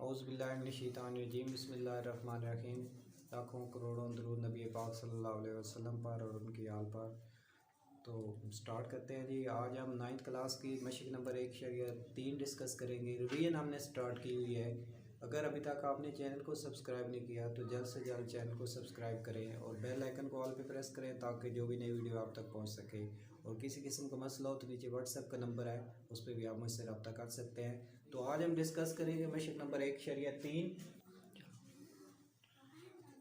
औज़ुबिल्लाहिमिनश्शैतानिर्रजीम बिस्मिल्लाहिर्रहमानिर्रहीम। लाखों करोड़ों दरूद नबी पाक सल्लल्लाहु अलैहि वसल्लम पर और उनकी आल पर। तो स्टार्ट करते हैं जी। आज हम 9th क्लास की मशक नंबर 1.3 डिस्कस करेंगे। रिवीजन हमने स्टार्ट की हुई है। अगर अभी तक आपने चैनल को सब्सक्राइब नहीं किया तो जल्द से जल्द चैनल को सब्सक्राइब करें और बेल आइकन को ऑल पे प्रेस करें ताकि जो भी नई वीडियो आप तक पहुंच सके। और किसी किस्म का मसला हो तो नीचे व्हाट्सएप का नंबर है, उस पर भी आप मुझसे रब्ता कर सकते हैं। तो आज हम डिस्कस करेंगे मशक नंबर 1.3।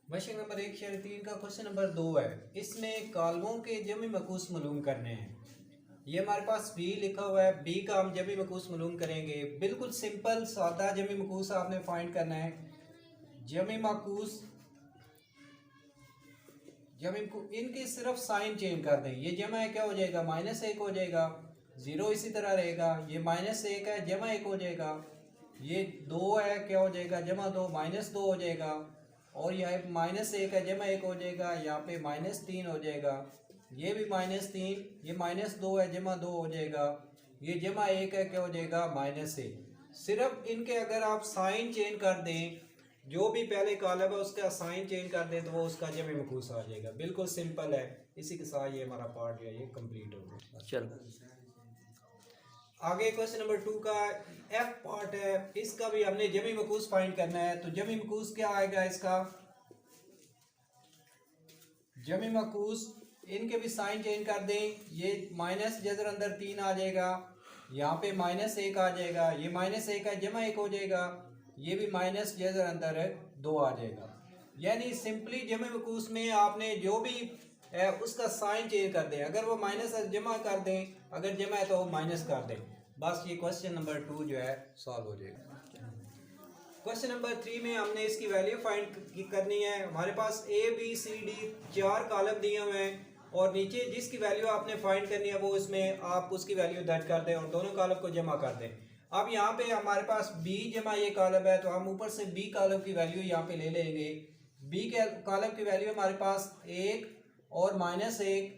मशक नंबर 1.3 का क्वेश्चन नंबर 2 है। इसमें कालमों के जमी मकूस मालूम करने हैं। ये हमारे पास बी लिखा हुआ है, बी का हम जमी मकूस मालूम करेंगे। बिल्कुल सिंपल सादा जमी मकूस आपने फाइंड करना है। जमी मकूस इनके सिर्फ साइन चेंज कर दें। ये जमा है क्या हो जाएगा, -1 हो जाएगा। 0 इसी तरह रहेगा। ये -1 है, जमा 1 हो जाएगा। ये 2 है, क्या हो जाएगा, जमा 2, -2 हो जाएगा। और यह -1 है, जमा 1 हो जाएगा। यहाँ पे -3 हो जाएगा। ये भी -3, ये -2 है, जमा 2 हो जाएगा। ये जमा 1 है, क्या हो जाएगा, -1। सिर्फ इनके अगर आप साइन चेंज कर दें, जो भी पहले कॉलम है उसका साइन चेंज कर दें तो वो उसका जमे मकूस आ जाएगा। बिल्कुल सिंपल है। इसी के साथ ये हमारा पार्ट जो है ये कंप्लीट हो गया। चलो आगे क्वेश्चन नंबर 2 का एफ पार्ट है। इसका भी हमने जमी मकूस फाइंड करना है। तो जमी मकूस क्या आएगा इसका, जमी मकूस इनके भी साइन चेंज कर दें। ये माइनस जजर अंदर 3 आ जाएगा। यहाँ पे -1 आ जाएगा। ये -1 है, जमा 1 हो जाएगा। ये भी माइनस जजर अंदर 2 आ जाएगा। यानी सिंपली जमे मकूस में आपने जो भी है उसका साइन चेंज कर दें। अगर वो माइनस है जमा कर दें, अगर जमा है तो माइनस कर दें। बस ये क्वेश्चन नंबर 2 जो है सॉल्व हो जाएगा। क्वेश्चन नंबर 3 में हमने इसकी वैल्यू फाइंड करनी है। हमारे पास ABCD 4 कॉलम दिए हुए हैं और नीचे जिसकी वैल्यू आपने फाइंड करनी है वो इसमें आप उसकी वैल्यू दर्ज कर दें और दोनों कॉलम को जमा कर दें। अब यहाँ पे हमारे पास B जमा ये कॉलम है तो हम ऊपर से B कॉलम की वैल्यू यहाँ पे ले लेंगे। B के कॉलम की वैल्यू हमारे पास 1 और -1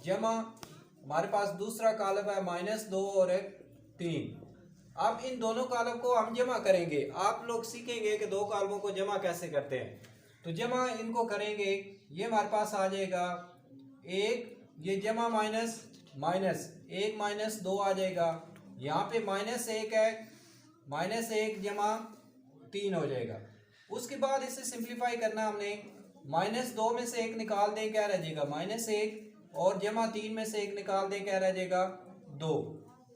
जमा हमारे पास दूसरा कॉलम है -2 और 3। अब इन दोनों कॉलम को हम जमा करेंगे। आप लोग सीखेंगे कि दो कॉलमों को जमा कैसे करते हैं। तो जमा इनको करेंगे, ये हमारे पास आ जाएगा 1, ये जमा माइनस 1 -2 आ जाएगा। यहाँ पे -1 है, -1 जमा 3 हो जाएगा। उसके बाद इसे सिंप्लीफाई करना हमने। -2 में से 1 निकाल दें, क्या रह जाएगा, -1 और जमा 3 में से 1 निकाल दें, क्या रह जाएगा, 2।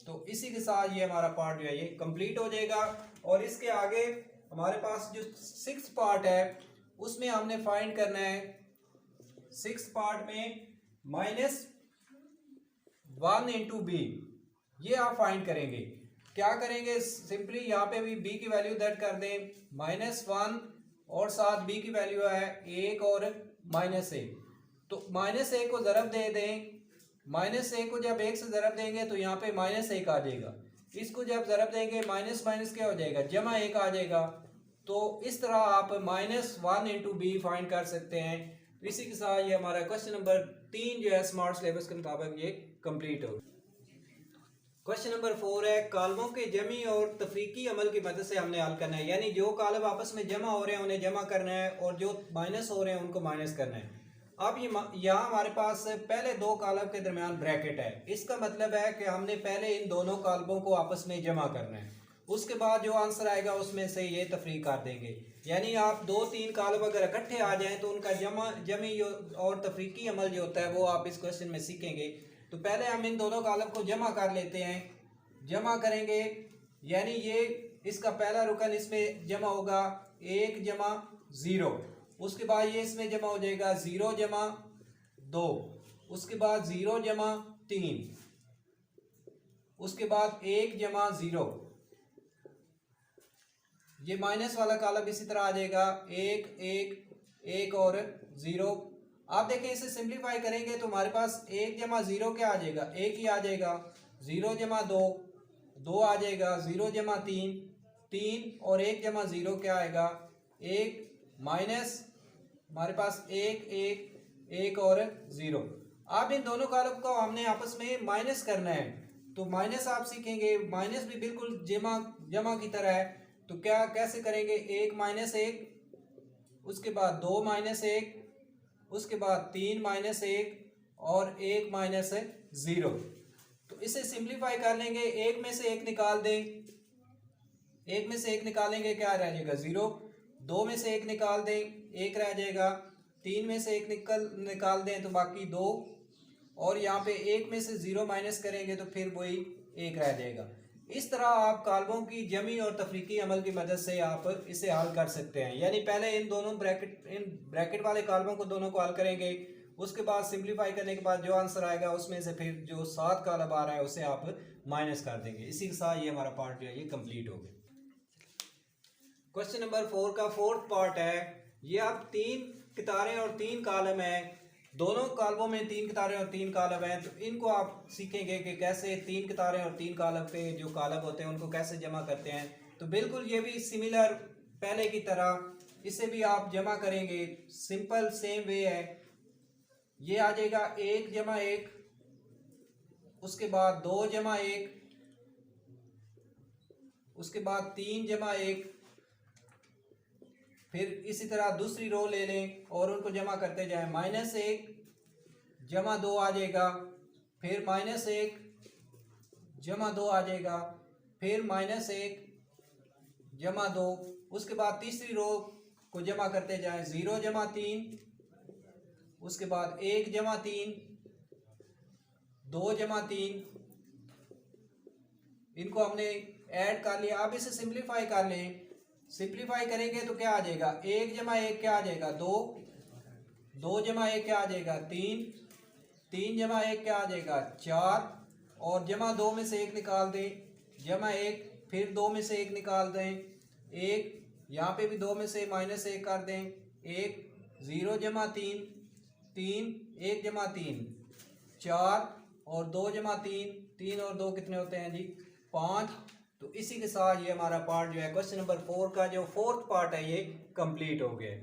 तो इसी के साथ ये हमारा पार्ट जो है ये कंप्लीट हो जाएगा। और इसके आगे हमारे पास जो 6th पार्ट है उसमें हमने फाइंड करना है। 6th पार्ट में -1 × B ये आप फाइंड करेंगे। क्या करेंगे, सिंपली यहाँ पे भी B की वैल्यू दर्ज कर दें। -1 और साथ B की वैल्यू है 1 और -1। तो -1 को ज़रब दे दें। -1 को जब 1 से ज़रब देंगे तो यहाँ पे -1 आ जाएगा। इसको जब ज़रब देंगे माइनस माइनस क्या हो जाएगा, जमा 1 आ जाएगा। तो इस तरह आप -1 × B फाइंड कर सकते हैं। तो इसी के साथ ये हमारा क्वेश्चन नंबर 3 जो है स्मार्ट सिलेबस के मुताबिक ये कंप्लीट हो। क्वेश्चन नंबर 4 है, कालमों के जमी और तफरीकी अमल की मदद से हमने हल करना है। यानी जो कालम आपस में जमा हो रहे हैं उन्हें जमा करना है और जो माइनस हो रहे हैं उनको माइनस करना है। अब ये यहाँ हमारे पास पहले 2 कॉलम के दरमियान ब्रैकेट है। इसका मतलब है कि हमने पहले इन दोनों कॉलमों को आपस में जमा करना है। उसके बाद जो आंसर आएगा उसमें से ये तफरीक कर देंगे। यानी आप 2-3 कॉलम अगर इकट्ठे आ जाएं तो उनका जमी और तफरीकी अमल जो होता है वो आप इस क्वेश्चन में सीखेंगे। तो पहले हम इन दोनों कॉलम को जमा कर लेते हैं। जमा करेंगे यानी ये इसका पहला रुकन इसमें जमा होगा 1 जमा 0। उसके बाद ये इसमें जमा हो जाएगा 0 जमा 2। उसके बाद 0 जमा 3। उसके बाद 1 जमा 0। ये माइनस वाला कॉलम इसी तरह आ जाएगा 1 1 1 और 0। आप देखें इसे सिंप्लीफाई करेंगे तो हमारे पास 1 जमा 0 क्या आ जाएगा, 1 ही आ जाएगा। 0 जमा 2 2 आ जाएगा। 0 जमा 3 3 और 1 जमा 0 क्या आएगा, 1 माइनस हमारे पास 1 1 1 और 0। अब इन दोनों कॉलम को हमने आपस में माइनस करना है। तो माइनस आप सीखेंगे, माइनस भी बिल्कुल जमा की तरह है। तो तो क्या कैसे करेंगे, 1 माइनस 1, उसके बाद 2 माइनस 1, उसके बाद 3 माइनस 1 और 1 माइनस 0। तो इसे सिंप्लीफाई कर लेंगे, एक में से एक निकाल दें, एक में से एक निकालेंगे क्या रह जाएगा 0, 2 में से एक निकाल दें एक रह जाएगा, 3 में से एक निकाल दें तो बाकी 2, और यहाँ पे एक में से 0 माइनस करेंगे तो फिर वही 1 रह जाएगा। इस तरह आप काल्बों की जमी और तफरीकी अमल की मदद से आप इसे हल कर सकते हैं। यानी पहले इन ब्रैकेट वाले काल्बों को दोनों को हल करेंगे, उसके बाद सिंप्लीफाई करने के बाद जो आंसर आएगा उसमें से फिर जो 7 कालब आ रहा है उसे आप माइनस कर देंगे। इसी के साथ ये हमारा पार्ट जो है ये कंप्लीट हो गया। क्वेश्चन नंबर 4 का फोर्थ पार्ट है। ये अब 3 कितारें और 3 कालम है, दोनों कालमों में 3 कितारें और 3 कालम हैं। तो इनको आप सीखेंगे कि कैसे 3 कितारें और 3 कालम पे जो कालम होते हैं उनको कैसे जमा करते हैं। तो बिल्कुल ये भी सिमिलर पहले की तरह इसे भी आप जमा करेंगे, सिंपल सेम वे है। ये आ जाएगा 1 जमा 1, उसके बाद 2 जमा 1, उसके बाद 3 जमा 1, फिर इसी तरह दूसरी रो ले लें और उनको जमा करते जाएं। -1 जमा 2 आ जाएगा, फिर -1 जमा 2 आ जाएगा, फिर -1 जमा 2, उसके बाद तीसरी रो को जमा करते जाएं। 0 जमा 3, उसके बाद 1 जमा 3, 2 जमा 3, इनको हमने ऐड कर लिया। अब इसे सिंप्लीफाई कर लें, सिंप्लीफाई करेंगे तो क्या आ जाएगा, 1 जमा 1 क्या आ जाएगा 2, 2 जमा 1 क्या आ जाएगा 3, 3 जमा 1 क्या आ जाएगा 4, और जमा 2 में से 1 निकाल दें, जमा 1, फिर 2 में से 1 निकाल दें 1, यहाँ पे भी 2 में से -1 कर दें 1, 0 जमा 3, 3, 1 जमा 3 4, और 2 जमा 3, 3 और 2 कितने होते हैं जी 5। तो इसी के साथ ये हमारा पार्ट जो है क्वेश्चन नंबर 4 का जो फोर्थ पार्ट है ये कंप्लीट हो गया।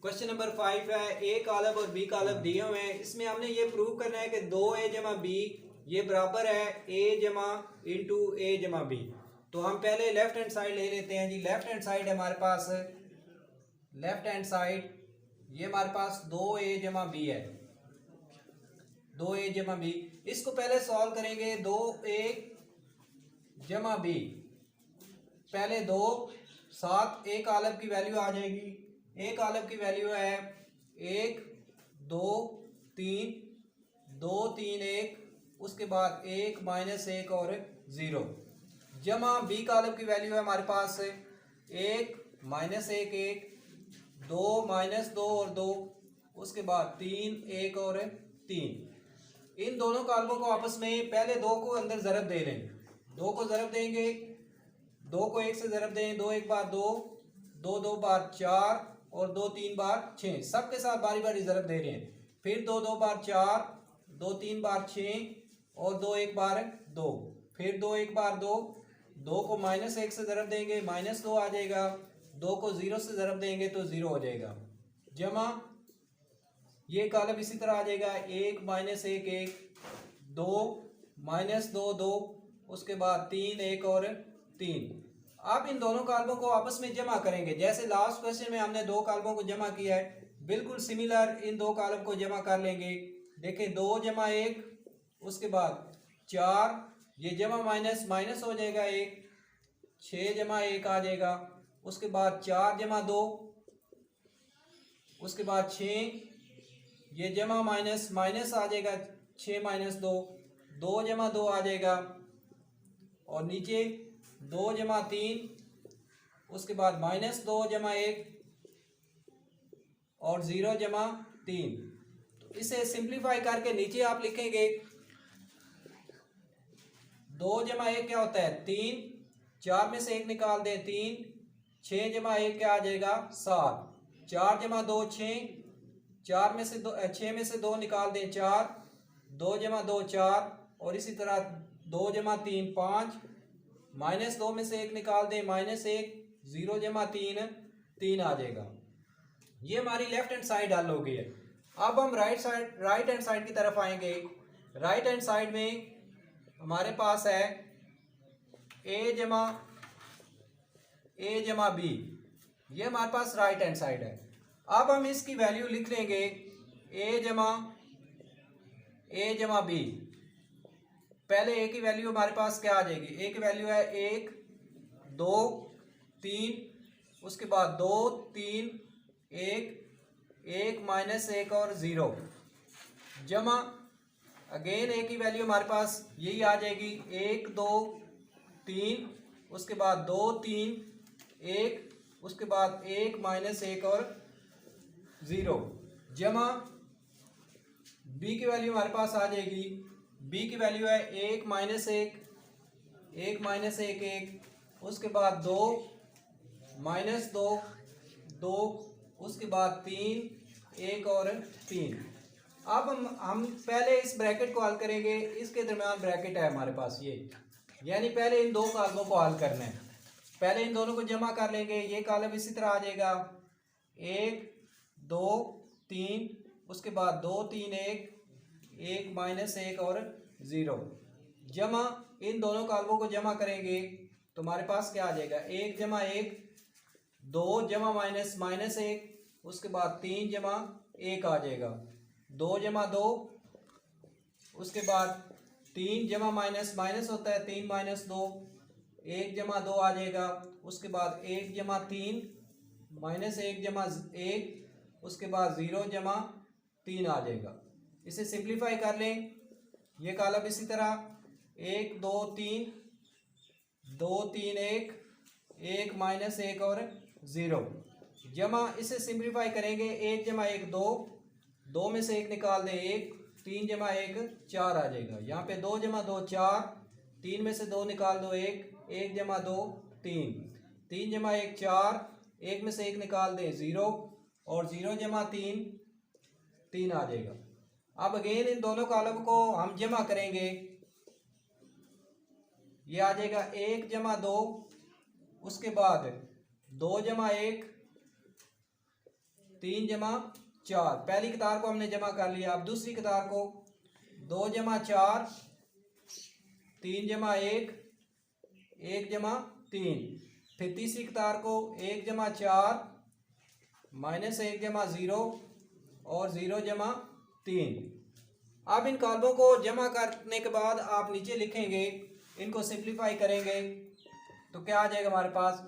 क्वेश्चन नंबर 5 है, ए कालब और बी कालब दिए हुए हैं। इसमें हमने ये प्रूव करना है कि 2a जमा बी ये बराबर है a जमा इंटू ए जमा बी। तो हम पहले लेफ्ट हैंड साइड ले लेते हैं जी। लेफ्ट हैंड साइड हमारे पास, लेफ्ट हैंड साइड ये हमारे पास 2a जमा बी है, 2a जमा बी। इसको पहले सॉल्व करेंगे, 2a जमा बी, पहले 2 7 एक आलब की वैल्यू आ जाएगी। एक आलब की वैल्यू है 1 2 3 2 3 1, उसके बाद 1 -1 और 0, जमा बी का आलब की वैल्यू है हमारे पास 1 -1 1, 2 -2 और 2, उसके बाद 3 1 और 3। इन दोनों कालमों को आपस में पहले 2 को अंदर ज़रब दे लें, 2 को ज़रब देंगे, 2 को 1 से ज़रब दें, 2 1 बार 2, 2 2 बार 4 और 2 3 बार 6, सबके साथ बारी बारी ज़रब दे रहे हैं। फिर 2 2 बार 4, 2 3 बार 6 और 2 1 बार 2, फिर 2 1 बार 2, 2 को -1 से ज़रब देंगे -2 आ जाएगा, 2 को 0 से ज़रब देंगे तो 0 हो जाएगा, जमा ये कॉलम इसी तरह आ जाएगा 1 -1 1, 2 -2 2, उसके बाद 3 1 और 3। अब इन दोनों कॉलमों को आपस में जमा करेंगे, जैसे लास्ट क्वेश्चन में हमने 2 कॉलमों को जमा किया है, बिल्कुल सिमिलर इन 2 कॉलम को जमा कर लेंगे। देखिए 2 जमा 1, उसके बाद 4, ये जमा माइनस माइनस हो जाएगा 1, 6 जमा 1 आ जाएगा, उसके बाद 4 जमा 2, उसके बाद 6, ये जमा माइनस माइनस आ जाएगा 6 - 2, 2 जमा 2 आ जाएगा, और नीचे 2 जमा 3, उसके बाद -2 जमा 1 और 0 जमा 3। तो इसे सिंप्लीफाई करके नीचे आप लिखेंगे 2 जमा 1 क्या होता है 3, 4 में से 1 निकाल दें 3, 6 जमा 1 क्या आ जाएगा 7, 4 जमा 2 6, 4 में से 2 6 में से 2 निकाल दें 4, 2 जमा 2 4, और इसी तरह 2 जमा 3 5, -2 में से 1 निकाल दें -1, 0 जमा 3 3 आ जाएगा। ये हमारी लेफ्ट हैंड साइड हल हो गई है। अब हम राइट हैंड साइड की तरफ आएंगे। राइट हैंड साइड में हमारे पास है a जमा ए जमा बी, ये हमारे पास राइट हैंड साइड है। अब हम इसकी वैल्यू लिख लेंगे ए जमा बी। पहले ए की वैल्यू हमारे पास क्या आ जाएगी, ए की वैल्यू है 1 2 3, उसके बाद 2 3 1 1 माइनस 1 और 0 जमा अगेन ए की वैल्यू हमारे पास यही आ जाएगी 1 2 3, उसके बाद 2 3 1, उसके बाद 1 माइनस 1 और 0 जमा बी की वैल्यू हमारे पास आ जाएगी, बी की वैल्यू है 1 माइनस 1 1 माइनस 1 1, उसके बाद 2 माइनस 2 2, उसके बाद 3 1 और 3। अब हम पहले इस ब्रैकेट को हल करेंगे, इसके दरम्यान ब्रैकेट है हमारे पास ये, यानी पहले इन दो कॉलमों को हल करना है। पहले इन दोनों को जमा कर लेंगे, ये कॉलम इसी तरह आ जाएगा 1 2 3, उसके बाद 2 3 1 1 माइनस 1 और 0 जमा इन दोनों कॉलमों को जमा करेंगे तो हमारे पास क्या आ जाएगा 1 जमा 1 2 जमा माइनस माइनस 1, उसके बाद 3 जमा 1 आ जाएगा, 2 जमा 2, उसके बाद 3 जमा माइनस माइनस होता है 3 माइनस 2, 1 जमा 2 आ जाएगा, उसके बाद 1 जमा 3 माइनस 1 जमा 1, उसके बाद 0 जमा 3 आ जाएगा। इसे सिंप्लीफाई कर लें, ये कॉलम इसी तरह 1 2 3 2 3 1 1 माइनस 1 और 0 जमा इसे सिंप्लीफाई करेंगे 1 जमा 1 2, 2 में से 1 निकाल दें 1, 3 जमा 1 4 आ जाएगा। यहाँ पे 2 जमा 2 4, 3 में से 2 निकाल दो 1, 1 जमा 2 3, 3 जमा 1 4, 1 में से 1 निकाल दें 0 और 0 जमा 3 3 आ जाएगा। अब अगेन इन दोनों कॉलम को हम जमा करेंगे, ये आ जाएगा 1 जमा 2, उसके बाद 2 जमा 1 3 जमा 4, पहली कतार को हमने जमा कर लिया। अब दूसरी कतार को 2 जमा 4 3 जमा 1 1 जमा 3, फिर तीसरी कतार को 1 जमा 4 माइनस 1 जमा 0 और 0 जमा 3। अब इन कॉलमों को जमा करने के बाद आप नीचे लिखेंगे, इनको सिंप्लीफाई करेंगे तो क्या आ जाएगा हमारे पास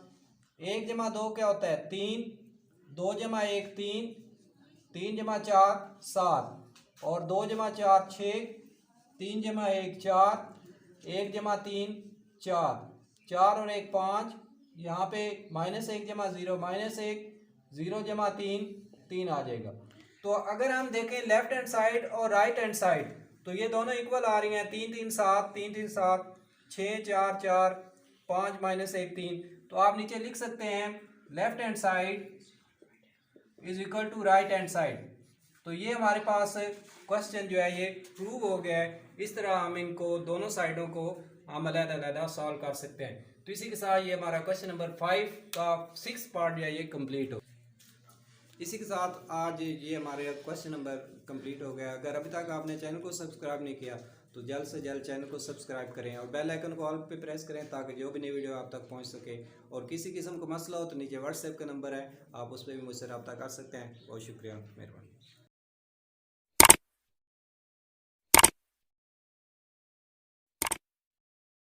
1 जमा 2 क्या होता है 3, 2 जमा 1 3, 3 जमा 4 7 और 2 जमा 4 6, 3 जमा 1 4, 1 जमा 3 4, 4 और 1 5, यहाँ पे माइनस 1 जमा 0 माइनस 1, 0 जमा 3 3 आ जाएगा। तो अगर हम देखें लेफ्ट हैंड साइड और राइट हैंड साइड तो ये दोनों इक्वल आ रही हैं, 3 3 7 3 3 7 6 4 4 5 माइनस 1 3। तो आप नीचे लिख सकते हैं left hand side is equal to right hand side. तो ये हमारे पास क्वेश्चन जो है ये प्रूव हो गया है। इस तरह हम इनको दोनों साइडों को हम अलग-अलग सॉल्व कर सकते हैं। तो इसी के साथ ये हमारा क्वेश्चन नंबर 5 का 6 पार्ट जो है ये कंप्लीट हो। इसी के साथ आज ये हमारे क्वेश्चन नंबर कंप्लीट हो गया। अगर अभी तक आपने चैनल को सब्सक्राइब नहीं किया तो जल्द से जल्द चैनल को सब्सक्राइब करें और बेल आइकन को ऑल पे प्रेस करें ताकि जो भी नई वीडियो आप तक पहुंच सके। और किसी किस्म का मसला हो तो नीचे व्हाट्सएप का नंबर है, आप उस पर भी मुझसे रब्ता कर सकते हैं। बहुत शुक्रिया, मेहरबानी।